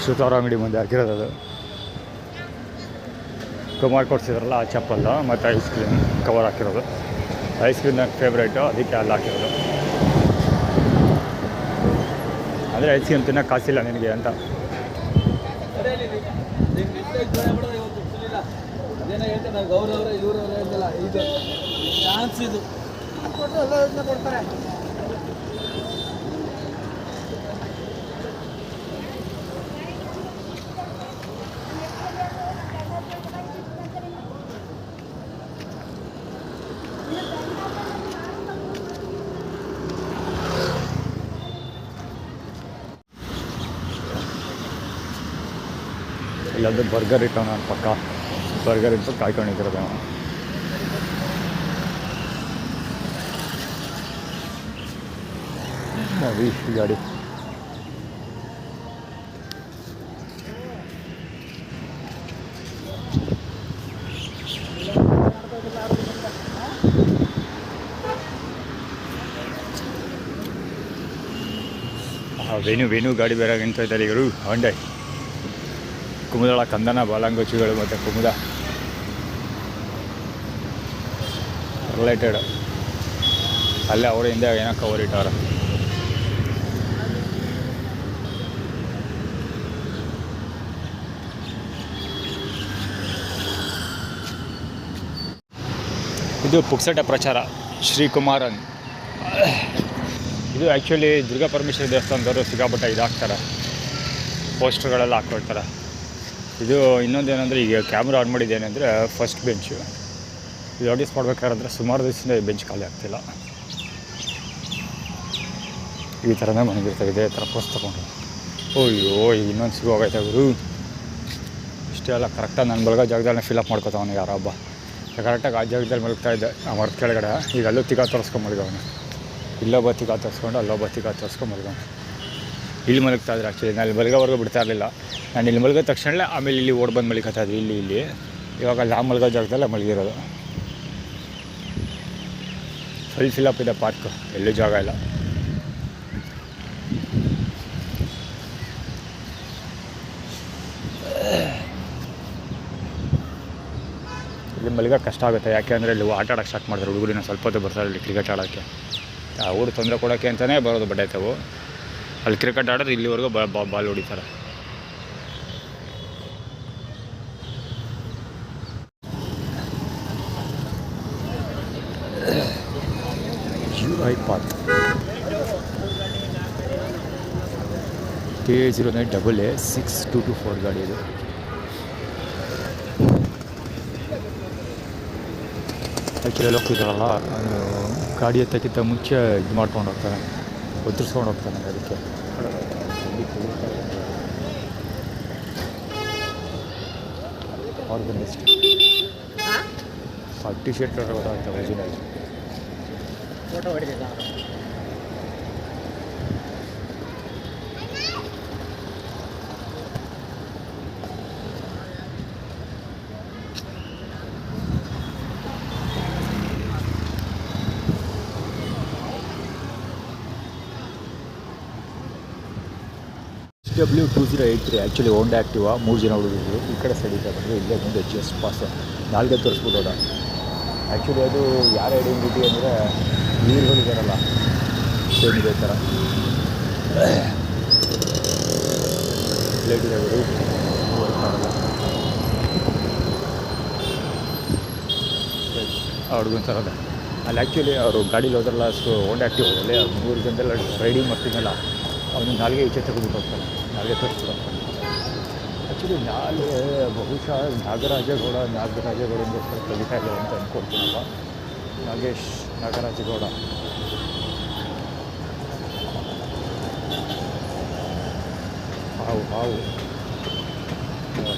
ಸುತಾರ ಅಂಗಡಿ ಮುಂದೆ ಹಾಕಿರೋದು ಅದು. ಕುಮಾರ್ ಕೊಡ್ಸಿದ್ರಲ್ಲ ಆ ಚಪ್ಪಲ್ಲ ಮತ್ತು ಐಸ್ ಕ್ರೀಮ್ ಕವರ್ ಹಾಕಿರೋದು. ಐಸ್ ಕ್ರೀಮ್ ನನ್ನ ಫೇವ್ರೇಟು, ಅದಕ್ಕೆ ಅಲ್ಲಿ ಹಾಕಿರೋದು. ಅಂದರೆ ಐಸ್ ಕ್ರೀಮ್ ತಿನ್ನೋಕೆ ಕಾಸಿಲ್ಲ ನಿನಗೆ ಅಂತ. ಗೌರವ ಇವರು ಇದು ಚಾನ್ಸ್ ಇದು ಕೊಡ್ತಾರೆ. ಇಲ್ಲಾಂದರೆ ಬರ್ಗರ್ ಇಟ್ಟು ನಾನು ಪಕ್ಕ ಬರ್ಗರ್ ಇಟ್ಟು ಕಾಯ್ಕೊಂಡಿದ್ದಿರೋದು. ಈ ಗಾಡಿ ವೇಣು ಗಾಡಿ ಬೇರೆ ನಿಂತೈತಾರೆ ಇವರು. ಹೊಂಡೆ ಕುಮುದಳ ಕಂದನ ಬಾಲಂಗೋಚಿಗಳು ಮತ್ತು ಕುಮುದ ರಿಲೇಟೆಡ್. ಅಲ್ಲೇ ಅವರಿಂದ ಏನೋ ಕವರ್ ಇಟ್ಟವ್ರೆ. ಇದು ಪುಕ್ಸಟ ಪ್ರಚಾರ ಶ್ರೀಕುಮಾರನ್. ಇದು ಆ್ಯಕ್ಚುಲಿ ದುರ್ಗಾ ಪರಮೇಶ್ವರಿ ದೇವಸ್ಥಾನದವರು ಸಿಕ್ಕಾಪಟ್ಟೆ ಇದಾಗ್ತಾರೆ, ಪೋಸ್ಟರ್ಗಳೆಲ್ಲ ಹಾಕ್ಕೊಳ್ತಾರೆ. ಇದು ಇನ್ನೊಂದು ಏನಂದರೆ, ಈಗ ಕ್ಯಾಮ್ರಾ ಆನ್ ಮಾಡಿದ್ದೇನೆ ಅಂದರೆ ಫಸ್ಟ್ ಬೆಂಚು. ಇದು ನೋಟಿಸ್ ಮಾಡ್ಬೇಕಾದ್ರೆ ಸುಮಾರು ದಿವಸದಿಂದ ಈ ಬೆಂಚ್ ಖಾಲಿ ಆಗ್ತಿಲ್ಲ. ಈ ಥರನೇ ಮನೆಗಿರ್ತಾರೆ, ಇದೇ ಥರ ಪೋಸ್ಟ್ ತೊಗೊಂಡು. ಅಯ್ಯೋ ಈಗ ಇನ್ನೊಂದು ಸಿಗೋಗೈತೆ ಗುರು. ಇಷ್ಟೇ ಅಲ್ಲ, ಕರೆಕ್ಟಾಗಿ ನನ್ನ ಬಲಗ ಜಾಗದಲ್ಲಿ ಫಿಲಪ್ ಮಾಡ್ಕೊತಾವನು ಯಾರೋ ಒಬ್ಬ. ಕರೆಕ್ಟಾಗಿ ಆ ಜಾಗದಲ್ಲಿ ಮಲಗ್ತಾ ಇದ್ದೆ, ಆ ಮರದ ಕೆಳಗಡೆ. ಈಗ ಅಲ್ಲೂ ತಿಗಾ ತೋರಿಸ್ಕೊಂಬಲ್ಗವನು, ಇಲ್ಲೊಬ್ಬ ತಿಗಾ ತೋರಿಸ್ಕೊಂಡು ಅಲ್ಲೊಬ್ಬ ತಿಗಾ ತೋರಿಸ್ಕೊಂಬಲ್ಗವನು. ಇಲ್ಲಿ ಮಲಗ್ತಾ ಇದ್ರೆ ಆ್ಯಕ್ಚುಲಿ ನಾನು ಇಲ್ಲಿ ಮಲಗೋವರೆಗೂ ಬಿಡ್ತಾ ಇರಲಿಲ್ಲ. ನಾನು ಇಲ್ಲಿ ಮಲಗಿದ ತಕ್ಷಣ ಆಮೇಲೆ ಇಲ್ಲಿ ಓಡ್ ಬಂದು ಮಲಿಕತ್ತಾ ಇದ್ವಿ ಇಲ್ಲಿ. ಇವಾಗ ಅಲ್ಲಿ ಆ ಮಲಗೋ ಜಾಗದಲ್ಲೇ ಮಲಗಿರೋದು. ಫಿಲಪ್ ಇದೆ ಪಾರ್ಕ್, ಎಲ್ಲೂ ಜಾಗ ಇಲ್ಲ. ಇಲ್ಲಿ ಮಲಗೋಕೆ ಕಷ್ಟ ಆಗುತ್ತೆ, ಯಾಕೆಂದರೆ ಇಲ್ಲಿ ಆಟ ಆಡೋಕ್ಕೆ ಸ್ಟಾರ್ಟ್ ಮಾಡಿದ್ರು ಹುಡುಗರಿನ. ಸ್ವಲ್ಪ ಹೊತ್ತು ಬರ್ತಾರೆ ಇಲ್ಲಿ ಕ್ರಿಕೆಟ್ ಆಡೋಕ್ಕೆ. ಅವ್ರು ತೊಂದರೆ ಕೊಡೋಕ್ಕೆ ಅಂತಲೇ ಬರೋದು ಬಡ್ಡಾಯ್ತವು. ಅಲ್ಲಿ ಕ್ರಿಕೆಟ್ ಆಡೋದು ಇಲ್ಲಿವರೆಗೂ ಬಾಲ್ ಹೊಡಿತಾರೆ. UI ಪಾರ್ಕ್ KA09AA6224 ಗಾಡಿ ಇದು. ಆ್ಯಕ್ಚುಲಿ ಹೋಗ್ತಿದ್ದಾರಲ್ಲ, ಗಾಡಿ ಎತ್ತಕ್ಕಿಂತ ಮುಂಚೆ ಇದು ಮಾಡ್ಕೊಂಡು ಹೋಗ್ತಾನೆ, ಒತ್ತರಿಸ್ಕೊಂಡು ಹೋಗ್ತಾನೆ. ಅದಕ್ಕೆ ಆರ್ಗನೈಸ್ಡ್ ಟಿ ಶರ್ಟ್ ಅಂತ ಒರಿಜಿನಲ್ ಫೋಟೋ ಹೊಡಿದಿಲ್ಲ. SW2083 actually Honda Activa. 3 ಜನ ಹುಡುಗರು ಈ ಕಡೆ ಸೈಡ್ ಇದೆ ಬಂದರೆ ಇಲ್ಲೇ ಮುಂದೆ ಜಸ್ಟ್ ಪಾಸ್ ನಾಲ್ಗೆ ತೋರಿಸ್ಬಿಟ್ಟೋದ. ಆ್ಯಕ್ಚುಲಿ ಅದು ಯಾರ ಐಡೆಂಟಿಟಿ ಅಂದರೆ ನೀರುಗಳಿದಾರಲ್ಲ, ಸೇಮ್ ಇದೇ ಥರ ಲೈಟ್ ಇದೆ ಅವರು ಆ ಹುಡುಗನ ಥರದ. ಅಲ್ಲಿ ಆ್ಯಕ್ಚುಲಿ ಅವರು ಗಾಡೀಲಿ ಹೋದ್ರಲ್ಲ, ಅಷ್ಟು ಹೋಂಡಾ ಆ್ಯಕ್ಟಿವ್ ಹೋದಲ್ಲಿ 3 ಜನದೆಲ್ಲ ರೈಡಿಂಗ್ ಮಾಡ್ತಿದ್ದಲ್ಲ, ಅವನು ನಾಲ್ಗೆ ಈಚೆ ತೆಗೆದುಬಿಟ್ಟು ಹೋಗ್ತಾನೆ, ನಾಲ್ಗೆ ತೋರಿಸ್ಬಿಟ್ಟು ಹೋಗ್ತಾನೆ. ಆ್ಯಕ್ಚುಲಿ ನಾಳೆ ಬಹುಶಃ ನಾಗರಾಜಗೌಡಗೋಸ್ಕರ ತೆಗಿತಾ ಇಲ್ಲ ಅಂತ ಅಂದ್ಕೊಳ್ತೀನಪ್ಪ. ನಾಗರಾಜಗೌಡ ಹಾವು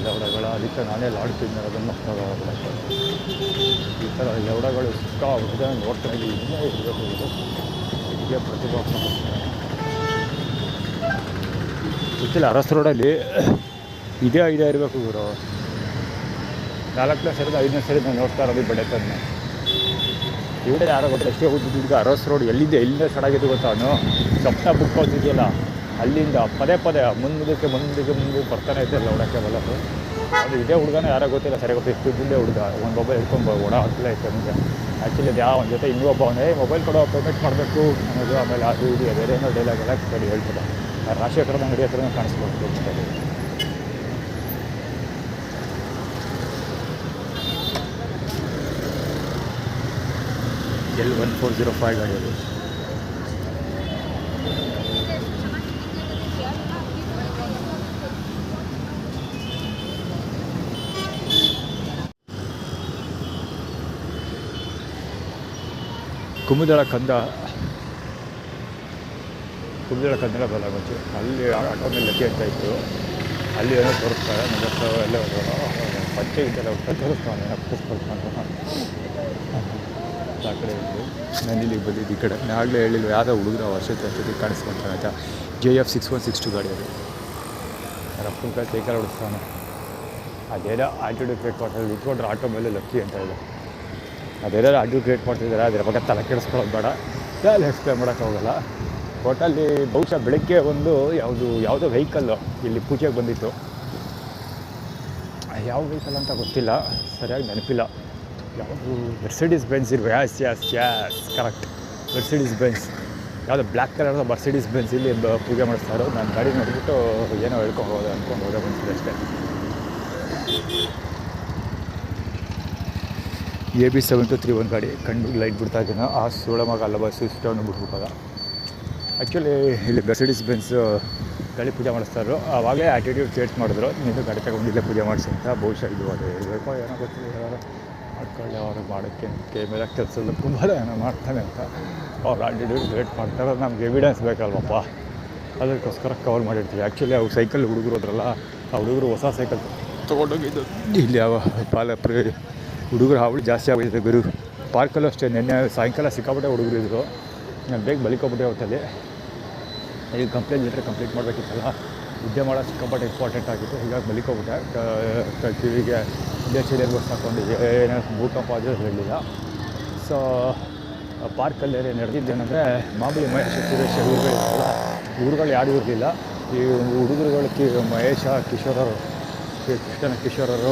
ಲವಡಗಳ. ಅದಕ್ಕೆ ನಾನೇ ಲಾಡ್ತಿದ್ದೆ ಅದನ್ನು ಈ ಥರ ಲವಡಗಳು ಸಿಕ್ಕಾಬಿಟ್ಟಿದೆ. ನೋಡ್ತಾ ಇದ್ದೀವಿ, ಇನ್ನೂ ಇರಬೇಕು ಇದು. ಹೀಗೆ ಪ್ರತಿಭಾ ಗೊತ್ತಿಲ್ಲ. ಅರಸ್ ರೋಡಲ್ಲಿ ಇದೇ ಇರಬೇಕು ಇವರು. 4ನೇ ಸರಿ 5ನೇ ಸರಿ ನಾನು ನೋಡ್ತಾ ಇರೋದು ಬೆಳೆತನ್ನ. ಇವರೇ ಯಾರೋ ಗೊತ್ತಿಲ್ಲ, ಎಷ್ಟೇ ಗೊತ್ತಿದ್ದು ಅರಸ್ ರೋಡ್ ಎಲ್ಲಿದೆ, ಎಲ್ಲಿಂದ ಸ್ಟಾರ್ಟ್ ಆಗಿದ್ದು ಗೊತ್ತಾ? ಅವನು ಸಪ್ತ ಬುಕ್ ಹೋಗ್ತಿದೆಯಲ್ಲ, ಅಲ್ಲಿಂದ ಪದೇ ಮುಂದಕ್ಕೆ ಬರ್ತಾನೆ ಇದ್ದೆ ಲೌಡಕ್ಕೆ ಬಲ್ಲದು. ಅದು ಇದೇ ಹುಡುಗನ ಯಾರೋ ಗೊತ್ತಿಲ್ಲ, ಸರಿ ಗೊತ್ತಿಲ್ಲ. ಇಷ್ಟುದ್ದೇ ಹುಡುಗ ಒಂದು ಮೊಬೈಲ್ ಹಿಡ್ಕೊಂಡು ಓಡ ಹಾಕ್ಲೇ ಇತ್ತು ನಮಗೆ. ಆ್ಯಕ್ಚುಲಿ ಅದು ಒಂದು ಜೊತೆ ಇನ್ನೊಬ್ಬ ಅವನೇ ಮೊಬೈಲ್ ಕೊಡೋ ಪೇಮೆಂಟ್ ಮಾಡಬೇಕು ಅನ್ನೋದು. ಆಮೇಲೆ ಅದು ಇದು ಬೇರೇನೋ ಡೈಲಾಗ್ ಎಲ್ಲ ಸರಿ ಹೇಳ್ತದೆ. ರಾಜಶೇಖರದ ಅಂಗಡಿ ಹತ್ರನೂ ಕಾಣಿಸ್ಬೋದು. L1405 ಗಾಡಿ ಅದು. ಕುಮುದಳ ಕಂದ ಬಲ ಮುಂಚೆ ಅಲ್ಲಿ ಆಟೋ ಮೇಲೆ ಲಕ್ಕಿ ಅಂತ ಇತ್ತು. ಅಲ್ಲಿ ಏನೋ ತೋರಿಸ್ತಾರೆ, ಎಲ್ಲ ಪಂಚೆ ಇದೆಲ್ಲ ತೋರಿಸ್ತಾನೆ ಅಪ್ಪಿಸ್ಕೊಳ್ತಾನೆ. ಆ ಕಡೆ ಇದ್ದು ನಾನು ಇಲ್ಲಿಗೆ ಬಂದಿದ್ದು ಈ ಕಡೆ. ಆಗಲೇ ಹೇಳಿಲ್ಲ, ಯಾವುದೋ ಹುಡುಗರ ವರ್ಷಕ್ಕೆ ಕಾಣಿಸ್ಕೊಳ್ತಾನೆ ಆಯಿತಾ. JF 6162 ಗಾಡಿ ಅದು. ರಫ್ಟು ಕಾಯಿ ಸೈಕಲ್ ಹೊಡಿಸ್ತಾನೆ. ಅದೇನೋ ಆಟಿಟ್ಯೂಡ್ ಕ್ರಿಯೇಟ್ ಮಾಡ್ತಾರೆ, ಇಟ್ಕೊಂಡ್ರೆ ಆಟೋ ಮೇಲೆ ಲಕ್ಕಿ ಅಂತ ಇದೆ. ಅದೇನೋ ಆಟಿಟ್ಯೂಡ್ ಕ್ರಿಯೇಟ್ ಮಾಡ್ತಿದ್ದಾರೆ, ಅದರ ಬಗ್ಗೆ ತಲೆ ಕೆಡಿಸ್ಕೊಳ್ಳೋದು ಬೇಡ, ಎಲ್ಲ ಎಕ್ಸ್ಪ್ಲೇನ್ ಮಾಡೋಕ್ಕಾಗಲ್ಲ. ಒಟ್ಟಲ್ಲಿ ಬಹುಶಃ ಬೆಳಗ್ಗೆ ಒಂದು ಯಾವುದೋ ವೆಹಿಕಲ್ಲು ಇಲ್ಲಿ ಪೂಜೆಗೆ ಬಂದಿತ್ತು. ಯಾವ ವೆಹಿಕಲ್ ಅಂತ ಗೊತ್ತಿಲ್ಲ, ಸರಿಯಾಗಿ ನೆನಪಿಲ್ಲ. ಯಾವುದು ಮೆರ್ಸಿಡೀಸ್ ಬೆನ್ಸ್ ಇರಬೇಕು. Yes correct, Mercedes Benz. ಯಾವುದೋ ಬ್ಲ್ಯಾಕ್ ಕಲರ್ದು ಮರ್ಸಿಡೀಸ್ ಬೆನ್ಸ್ ಇಲ್ಲಿ ಪೂಜೆ ಮಾಡಿಸ್ತಾರೋ. ನಾನು ಗಾಡಿ ನೋಡಿಬಿಟ್ಟು ಏನೋ ಹೇಳ್ಕೊಂಡು ಹೋದೆ ಅಂದ್ಕೊಂಡು ಬಂದಿದ್ದೆ ಅಷ್ಟೇ. AB7231 ಗಾಡಿ ಕಣ್ಣು ಲೈಟ್ ಬಿಡ್ತಾ ಇದ್ದೀನಿ. ಆ ಸೋಳ ಮಗ ಅಲ್ಲ ಬಸ್ ಸ್ವಿಫ್ಟನ್ನು ಬಿಟ್ಬಿಟ್ಟಾಗ. ಆ್ಯಕ್ಚುಲಿ ಇಲ್ಲಿ ಮೆರ್ಸಿಡಿಸ್ ಬೆನ್ಸ್ ಗಾಡಿ ಪೂಜೆ ಮಾಡಿಸ್ತಾರೋ ಆವಾಗಲೇ ಆ್ಯಟಿಟ್ಯೂಡ್ ಚೇಂಜ್ ಮಾಡಿದ್ರು. ನೀನು ಗಾಡಿ ತಗೊಂಡಿಲ್ಲೇ ಪೂಜೆ ಮಾಡಿಸಿ ಅಂತ ಬಹುಶಃ ಇದು ಅದು ಇರಬೇಕು, ಏನೋ ಗೊತ್ತಿಲ್ಲ. ಯಾರು ಮಾಡ್ಕೊಳ್ಳಿ ಅವ್ರಿಗೆ ಮಾಡೋಕ್ಕೆ ಮೇಲೆ ಕೆಲಸದಲ್ಲಿ ತುಂಬ ಏನೋ ಮಾಡ್ತಾನೆ ಅಂತ ಅವ್ರು ಆ್ಯಟಿಟ್ಯೂಡ್ ಕ್ರಿಯೇಟ್ ಮಾಡ್ತಾರೆ. ನಮ್ಗೆ ಎವಿಡೆನ್ಸ್ ಬೇಕಲ್ವಪ್ಪ, ಅದಕ್ಕೋಸ್ಕರ ಕವರ್ ಮಾಡಿರ್ತೀವಿ. ಆ್ಯಕ್ಚುಲಿ ಅವು ಸೈಕಲ್ ಹುಡುಗರು ಹೋದ್ರಲ್ಲ, ಆ ಹುಡುಗರು ಹೊಸ ಸೈಕಲ್ ತೊಗೊಂಡೋಗಿದ್ದು ಇಲ್ಲಿ ಯಾವ ಹುಡುಗರು ಹಾವಳಿ ಜಾಸ್ತಿ ಆಗೋಗಿದೆ ಗುರು. ಪಾರ್ಕಲ್ಲೂ ಅಷ್ಟೇ ನಿನ್ನೆ ಸಾಯಂಕಾಲ ಸಿಕ್ಕಾಪಟ್ಟೆ ಹುಡುಗರು ಇದ್ದರು. ನಾನು ಬೇಗ ಬಲಿಕೋಬಿಟ್ಟೆ ಹೊತ್ತಲ್ಲಿ. ಈಗ ಲೆಟ್ರ್ ಕಂಪ್ಲೀಟ್ ಮಾಡಬೇಕಿತ್ತಲ್ಲ, ವಿದ್ಯೆ ಮಾಡೋದು ಸಿಕ್ಕಾಪಟ್ಟೆ ಇಂಪಾರ್ಟೆಂಟ್ ಆಗಿತ್ತು. ಹೀಗಾಗಿ ಬಲಿಕೋಬಿಟ್ಟೆ. ಕಿವಿಗೆ ಇಂಡಸ್ಟ್ರಿಯಲ್ ಬಸ್ ಹಾಕ್ಕೊಂಡು ಏನೋ ಬೂಟಪ್ಪ ಅದು ಹೇಳಲಿಲ್ಲ. ಸೊ ಪಾರ್ಕಲ್ಲಿ ನಡೆದಿದ್ದೇನೆಂದರೆ ಮಾಮೂಲಿ ಮಹೇಶ ಸುರೇಶ ಹುಡುಗರುಗಳು ಯಾರೂ ಇರಲಿಲ್ಲ. ಈ ಹುಡುಗರುಗಳು ಮಹೇಶ ಕಿಶೋರವರು ಕಿಶೋರರು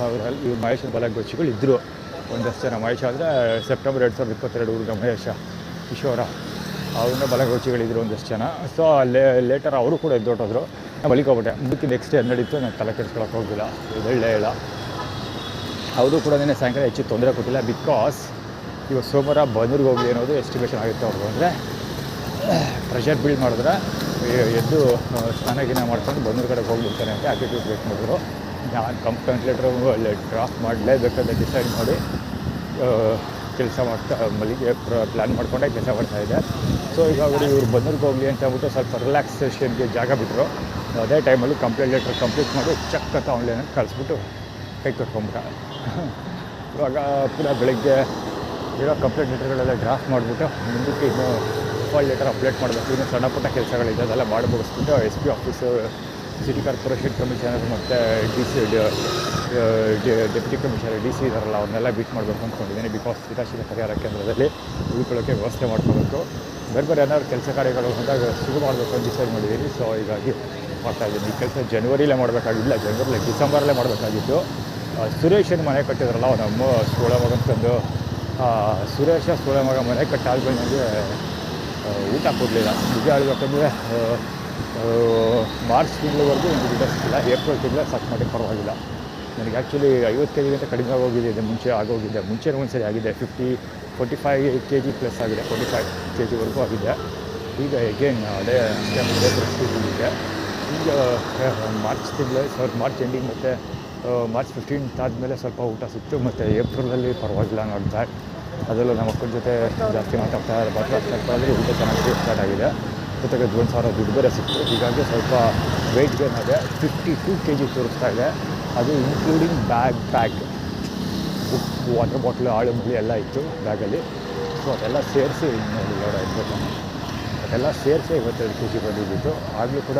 ಅವರಲ್ಲಿ ಈ ಮಹೇಶನ ಬಲಗೋಚಿಗಳು ಇದ್ದರು ಒಂದಷ್ಟು ಜನ. ಮಹೇಶ ಅಂದರೆ ಸೆಪ್ಟೆಂಬರ್ 2022 ಹುಡುಗ ಮಹೇಶ ಕಿಶೋರ ಅವ್ರನ್ನ ಬಲಗೋಚಿಗಳಿದ್ರು ಒಂದಷ್ಟು ಜನ. ಸೊ ಲೇಟರ್ ಅವರು ಕೂಡ ಎದ್ದೊಟ್ಟೋದ್ರು. ನಾನು ಬಲಿಕೋಬಿಟ್ಟೆ. ಮುಂದಕ್ಕೆ ನೆಕ್ಸ್ಟ್ ಏನು ನಡೀತು ನಾನು ತಲೆ ಕೆಡಿಸ್ಕೊಳಕ್ಕೆ ಹೋಗಿಲ್ಲ. ಇದೊಳ್ಳೆ ಹೇಳ ಅವರು ಕೂಡ ನಿನ್ನೆ ಸಾಯಂಕಾಲ ಹೆಚ್ಚು ತೊಂದರೆ ಕೊಟ್ಟಿಲ್ಲ. ಬಿಕಾಸ್ ಇವಾಗ ಸೋಮವಾರ ಬನ್ನೂರಿಗೆ ಹೋಗಲಿ ಅನ್ನೋದು ಎಸ್ಟಿಮೇಷನ್ ಆಗುತ್ತೆ ಅವ್ರದ್ದು. ಅಂದರೆ ಪ್ರೆಷರ್ ಬಿಲ್ಡ್ ಮಾಡಿದ್ರೆ ಎದ್ದು ಸ್ನಾನ ಮಾಡ್ಕೊಂಡು ಬನ್ನೂರು ಕಡೆಗೆ ಹೋಗ್ಬಿಡ್ತಾನೆ ಅಂತ ಆ್ಯಟಿಟ್ಯೂಡ್ ಬೇಕು ಮಾಡಿದ್ರು. ನಾನು ಕಂಪ್ಲೇಂಟ್ ಲೆಟ್ರ್ ಡ್ರಾಫ್ಟ್ ಮಾಡಲೇಬೇಕಂತ ಡಿಸೈಡ್ ಮಾಡಿ ಕೆಲಸ ಮಾಡ್ತಾ ಮಲ್ಲಿಗೆ ಪ್ಲ್ಯಾನ್ ಮಾಡ್ಕೊಂಡೆ ಕೆಲಸ ಮಾಡ್ತಾಯಿದ್ದೆ. ಸೊ ಇವಾಗ ಇವ್ರು ಬನ್ನೂರಿಗೆ ಹೋಗಲಿ ಅಂತ ಹೇಳ್ಬಿಟ್ಟು ಸ್ವಲ್ಪ ರಿಲ್ಯಾಕ್ಸೇಷನ್ಗೆ ಜಾಗ ಬಿಟ್ಟರು. ಅದೇ ಟೈಮಲ್ಲಿ ಕಂಪ್ಲೇಂಟ್ ಲೆಟ್ರ್ ಕಂಪ್ಲೀಟ್ ಮಾಡಿ ಚೆಕ್ ಅಂತ ಆನ್ಲೈನಲ್ಲಿ ಕಳಿಸ್ಬಿಟ್ಟು ಕೈ ಕಟ್ಕೊಂಬಿಟ್ಟ. ಇವಾಗ ಪುನಃ ಬೆಳಗ್ಗೆ ಇರೋ ಕಂಪ್ಲೇಂಟ್ ಲೆಟರ್ಗಳೆಲ್ಲ ಡ್ರಾಫ್ಟ್ ಮಾಡಿಬಿಟ್ಟು ಮುಂದಕ್ಕೆ ಇನ್ನೂ ಫಾಲ್ ಲೆಟರ್ ಅಪ್ಡೇಟ್ ಮಾಡಬೇಕು. ಇನ್ನೂ ಸಣ್ಣ ಪುಟ್ಟ ಕೆಲಸಗಳಿದೆ, ಅದೆಲ್ಲ ಮಾಡಿ ಮುಗಿಸ್ಬಿಟ್ಟು SP office, city corporation commissioner ಮತ್ತು DC ಡೆಪ್ಯೂಟಿ ಕಮಿಷನರ್ DC ಇದಾರಲ್ಲ ಅವ್ರನ್ನೆಲ್ಲ ಬೀಟ್ ಮಾಡಬೇಕು ಅಂದ್ಕೊಂಡಿದ್ದೀನಿ. ಬಿಕಾಸ್ ಹಿತಾಶೀಲ ಪರಿಹಾರ ಕೇಂದ್ರದಲ್ಲಿ ಉಳ್ಕೊಳ್ಳೋಕ್ಕೆ ವ್ಯವಸ್ಥೆ ಮಾಡ್ಕೋಬೇಕು. ಬೇರೆ ಏನಾದ್ರು ಕೆಲಸ ಕಾರ್ಯಗಳು ಹೋದಾಗ ಶುರು ಮಾಡಬೇಕು ಅಂತ ಡಿಸೈಡ್ ಮಾಡಿದ್ದೀನಿ. ಸೊ ಹೀಗಾಗಿ ಮಾಡ್ತಾಯಿದ್ದೀನಿ. ಈ ಕೆಲಸ ಜನವರಿಲೇ ಮಾಡಬೇಕಾಗಿಲ್ಲ, ಡಿಸೆಂಬರಲ್ಲೇ ಮಾಡಬೇಕಾಗಿತ್ತು. ಸುರೇಶನ ಮನೆ ಕಟ್ಟಿದ್ರಲ್ಲ ನಮ್ಮ ಸೋಳ ಮಗಂತಂದು, ಸುರೇಶ ಸೋಳ ಮಗ ಮನೆ ಕಟ್ಟಾದ್ಮೇಲೆ ನನಗೆ ಊಟ ಕೊಡಲಿಲ್ಲ. ನಿಜ ಹೇಳ್ಬೇಕಂದ್ರೆ ಮಾರ್ಚ್ ತಿಂಗಳವರೆಗೂ ನನಗೆ ಊಟ ಸಿಕ್ಕಿಲ್ಲ. ಏಪ್ರಿಲ್ ತಿಂಗಳೇ ಸಕ್ ಮಾಡಿ ಪರವಾಗಿಲ್ಲ. ನನಗೆ ಆ್ಯಕ್ಚುಲಿ 50 kgಗಿಂತ ಕಡಿಮೆ ಆಗೋಗಿದೆ. ಮುಂಚೆ ಒಂದ್ಸರಿ ಆಗಿದೆ 45 kg ಪ್ಲಸ್ ಆಗಿದೆ, 45 kgವರೆಗೂ ಆಗಿದೆ. ಈಗ ಎಗೇನ್ ಅದೇ ಪರಿಸ್ಥಿತಿ ಇದೆ. ಈಗ ಮಾರ್ಚ್ ಎಂಡಿಂಗ್ ಮತ್ತು ಮಾರ್ಚ್ 15th ಆದಮೇಲೆ ಸ್ವಲ್ಪ ಊಟ ಸಿಕ್ತು. ಮತ್ತು ಏಪ್ರಿಲಲ್ಲಿ ಪರವಾಗಿಲ್ಲ ನೋಡ್ತಾ. ಅದರಲ್ಲೂ ನಮ್ಮ ಅಕ್ಕನ ಜೊತೆ ಜಾಸ್ತಿ ಮಾತಾಡ್ತಾ ಮಾತಾಡ್ತಾಯಿದ್ರೆ ಊಟ ಚೆನ್ನಾಗಿ ಸ್ಟಾರ್ಟ್ ಆಗಿದೆ. ಜೊತೆಗೆ 1,000 ದುಡ್ಡು ಬೇರೆ ಸಿಕ್ತು. ಹೀಗಾಗಿ ಸ್ವಲ್ಪ ವೆಯ್ಟ್ ಗೇನ್ ಆಗಿದೆ. 52 kg ತೋರಿಸ್ತಾ ಇದೆ. ಅದು including bag, book, water bottle, ಆಳು ಮುಳಿ ಎಲ್ಲ ಇತ್ತು ಬ್ಯಾಗಲ್ಲಿ. ಸೊ ಅದೆಲ್ಲ ಸೇರಿಸಿ ನೋಡಿ ಅದೆಲ್ಲ ಸೇರಿಸಿ 52 kg ಬಂದಿದ್ದಿತ್ತು. ಆಗಲೂ ಕೂಡ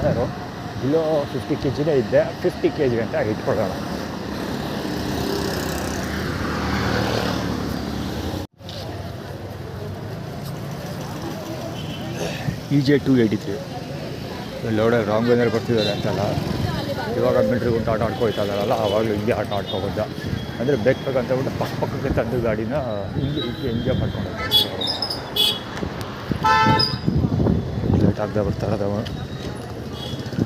ಬಿಲೋ 50 kgನೇ ಇದ್ದೆ. 50 kg ಅಂತ ಇಟ್ಕೊಳ್ಳೋಣ. EJ 283 ಲೋಡರ್ ರಾಂಗ್ ವೇನಲ್ಲಿ ಬರ್ತಿದ್ದಾರೆ ಅಂತಲ್ಲ. ಇವಾಗ ಮಿಲ್ಟ್ರಿ ಗುಂಟು ಆಟ ಆಡ್ಕೊಳ್ತಾ ಇದ್ದಾರಲ್ಲ, ಆವಾಗಲೂ ಹಿಂಗೆ ಆಟ ಆಡ್ಕೊಬೋದ. ಅಂದರೆ ಬೇಕಂತ ಹೇಳ್ಬಿಟ್ಟು ಪಕ್ಕಕ್ಕೆ ತಂದು ಗಾಡಿನ ಹಿಂಗೆ ಮಾಡ್ಕೊಂಡು ಲೇಟ್ ಆಗದೆ ಬರ್ತಾರೆ. ಅದು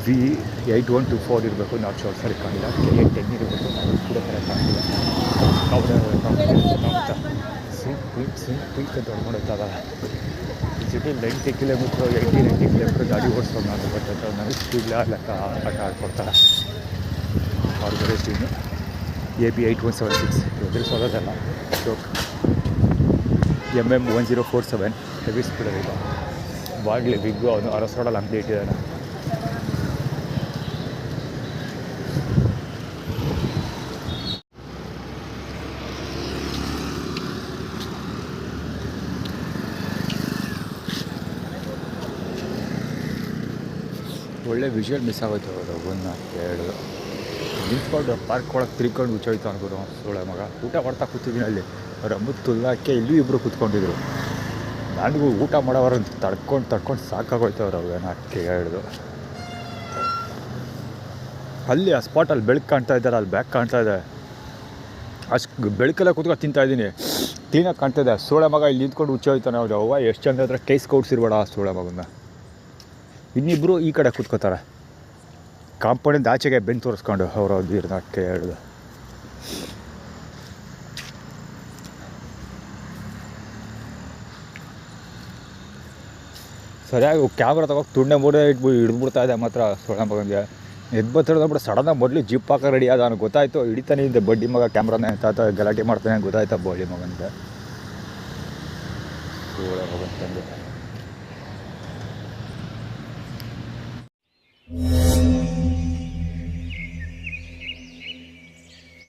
V8124 ಇರಬೇಕು, ನಾಟ್ ಶೋರ್ ಸರಿ ಕಾಣಿಲ್ಲ. K10 ಇರಬೇಕು, ಅದು ಕೂಡ ಕರೆಕ್ಟ್ ಆಗಿಲ್ಲ. ಸಿಂಕ್ ಅಂತ ಹೊಡ್ಕೊಂಡು ಹೋಗ್ತಾ ಇದ್ದಾರೆ. ಸಿಟಿ 90 ಕಿಲೋಮೀಟ್ರು 80-90 ಕಿಲೋಮೀಟ್ರ್ ಗಾಡಿ ಓಡಿಸ್ಕೊಂಡು ನಾನು ಬರ್ತೈತೆ. ನನಗೆ ಸ್ಪೀಡ್ಲ ಲೆಕ್ಕ ಆಟ ಆಡ್ಕೊಡ್ತಾರೆ ಅವ್ರಿಗೆ ಟೀಮು. AB8176 ಎದುರಿಸೋದಲ್ಲ. ಶೋಕ್ MM1047 ಹೆವಿ ಸ್ಪೀಡಲ್ಲಿಲ್ಲ. ಬಾಗ್ಲಿ ಬಿಗ್ಗು ಅವನು ಅರಸೋಡಲ್ಲಿ ಅಂಗಡಿ ಇಟ್ಟಿದ್ದಾನೆ. ಒಳ್ಳೆ ವಿಷುವಲ್ ಮಿಸ್ ಆಗೋಯ್ತು. ಅವರು 1-2 ನಿಂತ್ಕೊಂಡು ಪಾರ್ಕ್ ಒಳಗೆ ತಿರ್ಕೊಂಡು ಹುಚ್ಚೋಯ್ತು ಅನ್ಬೋದು ಸೋಳೆ ಮಗ. ಊಟ ಮಾಡ್ತಾ ಕೂತಿದ್ದೀನಿ ಅಲ್ಲಿ. ಅವ್ರ ಅಮ್ಮತ್ತು ತುಲ್ಲಾಕೆ ಇಲ್ಲೂ ಇಬ್ಬರು ಕೂತ್ಕೊಂಡಿದ್ರು. ನನಗೂ ಊಟ ಮಾಡೋವ್ರ ತಡ್ಕೊಂಡು ಸಾಕಾಗೋಯ್ತು. ಅವ್ರು 1-2 ಅಲ್ಲಿ ಆ ಸ್ಪಾಟಲ್ಲಿ ಬೆಳಕು ಕಾಣ್ತಾ ಇದ್ದಾರೆ, ಅಲ್ಲಿ ಬ್ಯಾಗ್ ಕಾಣ್ತಾ ಇದೆ. ಅಷ್ಟು ಬೆಳಕೆಲ್ಲ ಕೂತ್ಕೊಂಡು ತಿಂತಾಯಿದ್ದೀನಿ, ಕ್ಲೀನಾಗಿ ಕಾಣ್ತಾ ಇದೆ. ಸೋಳೆ ಮಗ ಇಲ್ಲಿ ನಿಂತ್ಕೊಂಡು ಹುಚ್ಚೋಯ್ತಾನೆ. ಅವ್ರು ಅವ್ವ ಎಷ್ಟು ಚಂದ ಹತ್ರ ಕೇಸ್ ಕೌಡ್ಸಿರ್ಬೇಡ ಆ ಸೋಳೆ ಮಗನ್ನ. ಇನ್ನಿಬ್ಬರು ಈ ಕಡೆ ಕೂತ್ಕೋತಾರೆ ಕಾಂಪೌಂಡಿಂದ ಆಚೆಗೆ ಬೆನ್ನು ತೋರಿಸ್ಕೊಂಡು. ಅವರು 1-2 ಸರಿಯಾಗಿ ಕ್ಯಾಮ್ರಾ ತಗೋಕೆ ತುಂಡೆ ಮೂಡೆ ಹಿಡಿದ್ಬಿಡ್ತಾ ಇದೆ ಮಾತ್ರ ಸೊಳ್ಳೆ ಮಗನಿಗೆ. ಎದ್ದು ಬರ್ತಿರೋದು ಸಡನ್ನಾಗಿ ಮೊದಲು ಜಿಪ್ ಹಾಕೋ ರೆಡಿ ಆದ ನನಗೆ ಗೊತ್ತಾಯಿತು. ಹಿಡಿತಾನೆ ಇದ್ದೆ ಬಡ್ಡಿ ಮಗ ಕ್ಯಾಮ್ರಾನೇ ತಾತ ಗಲಾಟೆ ಮಾಡ್ತಾನೆ ಗೊತ್ತಾಯ್ತಾ ಬೋಳಿ ಮಗನಿಗೆ. ಸೊಳ್ಳೆ ಮಗಂತಂದು